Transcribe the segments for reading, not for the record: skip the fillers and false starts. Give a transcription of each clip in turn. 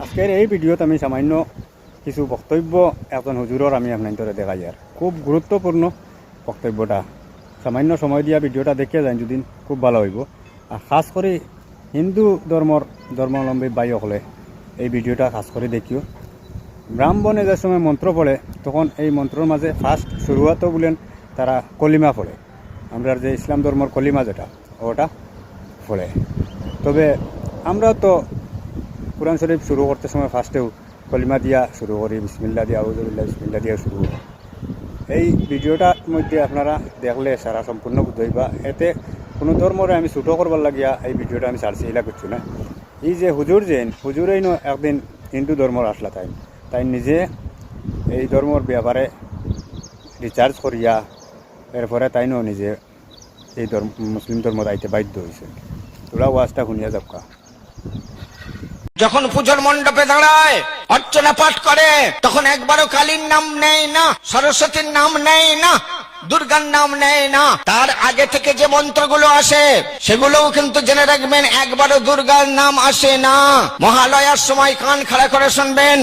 আজকের এই ভিডিওতে আমি সামান্য কিছু বক্তব্য একজন হুজুরের আমি আপনাদের দেখাই। আর খুব গুরুত্বপূর্ণ বক্তব্যটা, সামান্য সময় দিয়া ভিডিওটা দেখিয়ে যান যদি খুব ভালো হইব। আর খাস করে হিন্দু ধর্মাবলম্বী ভাই হলে এই ভিডিওটা খাস করে দেখিও। ব্রাহ্মণে যে সময় মন্ত্র পড়ে তখন এই মন্ত্রের মাঝে ফার্স্ট শুরুয়াতও বলেন তারা কলিমা পড়ে, আমরা যে ইসলাম ধর্মর কলিমা যেটা ওটা পড়ে। তবে আমরা তো কোরআন শরীফ শুরু করতে সময় ফার্স্টেও কলিমা দিয়া শুরু করি, বিসমিল্লা দিয়া, আউযুবিল্লাহ বিসমিল্লা দিয়া শুরু করি। এই ভিডিওটার মধ্যে আপনারা দেখলে সারা সম্পূর্ণ বুঝাইবা। এতে কোনো ধর্মরে আমি ছোটো করবার লাগিয়া এই ভিডিওটা আমি ছাড়ছি এলা করছি না। এই যে হুজুরেই একদিন হিন্দু ধর্মর আসলা তাই নিজে এই ধর্মর ব্যাপারে রিচার্জ করিয়া এরপরে তাইনও নিজে এই মুসলিম ধর্ম আইতে বাধ্য হয়েছে। তোরা ওয়াজটা শুনিয়া যাবকা। যখন পুজোর মণ্ডপে দাঁড়ায় অর্চনা পাঠ করে তখন একবারও কালীর নাম নেয় না, সরস্বতীর নাম নেয় না, দুর্গার নাম নেয় না। তার আগে থেকে যে মন্ত্রগুলো আসে সেগুলোও কিন্তু জেনে রাখবেন, একবারও দুর্গার নাম আসে না। মহালয়ার সময় কান খাড়া করে শুনবেন,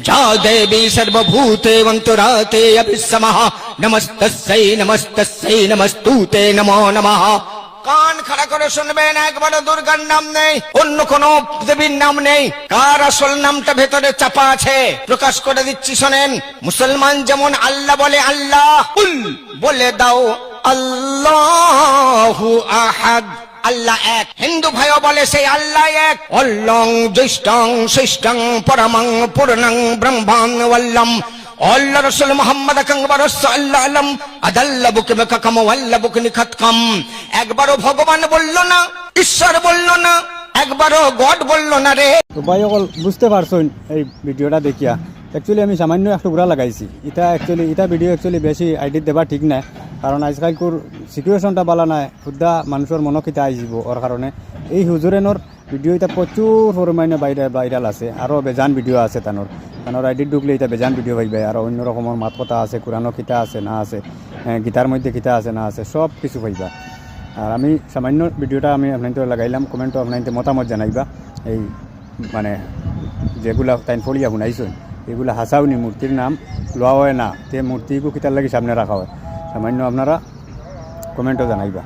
যা দেবী সর্বভূতে অন্তরাতে অবিসমঃ নমস্তস্যৈ নমস্তস্যৈ নমস্তুতে নমো নমঃ। কান খাড়া করে শুনবেন, একবারও দুর্গার নাম নেই, অন্য কোন দেবীর নাম নেই। কার আসল নামটা ভেতরে চাপা আছে প্রকাশ করে দিচ্ছি শোনেন। মুসলমান যেমন আল্লাহ বলে আল্লাহ, কুল বলে দাও আল্লাহু আহাদ, আল্লাহ এক। হিন্দু ভাইও বলে সেই আল্লাহ এক। অল্লং জ্যৈষ্ঠং শ্রেষ্ঠং পরমং পূর্ণং ব্রহ্মাণ ওয়াল্লম। আল্লাহ রাসূল মুহাম্মদ আকবর সাল্লাল্লাহু আলাইহি আদাল্লাবুকে কাকাম ওয়াল্লাবুকে নিখাতকাম। একবারও ভগবান বলল না, ঈশ্বর বলল না, একবারও গড বলল না রে। তো ভাই অকল বুঝতে পারছেন এই ভিডিওটা দেখিয়া। অ্যাকচুয়ালি আমি সামান্য একটু ঘোরা লাগাইছি। এটা ভিডিও অ্যাকচুয়ালি বেশি আইডিট দেবা ঠিক না, কারণ আজকালকুর সিচুয়েশনটা ভালো নাই, খুদা মানুষের মনকিতা আইব। ওর কারণে এই হুজুরেনর ভিডিও এটা প্রচুর পরিমাণে ভাইরাল আছে। আরও বেজান ভিডিও আছে তানোর আইডিট ঢুকলে এটা বেজান ভিডিও পাইবে। আর অন্য রকমের মাত কথা আছে, কোরআনও কিতা আছে না আছে, গীতার মধ্যে কিতা আছে না আছে, সব কিছু পাইবা। আর আমি সামান্য ভিডিওটা আমি আপনাদের লাগাইলাম, কমেন্টও আপনাদের মতামত জানাইবা। এই মানে যেগুলা তাই ফলিয়া শুনাইছেন এগুলো হাসাওনি, মূর্তির নাম লওয়া হয় না, তে মূর্তিকে কিতার লাগি সামনে রাখা হয়, সামান্য আপনারা কমেন্টও জানাইবা।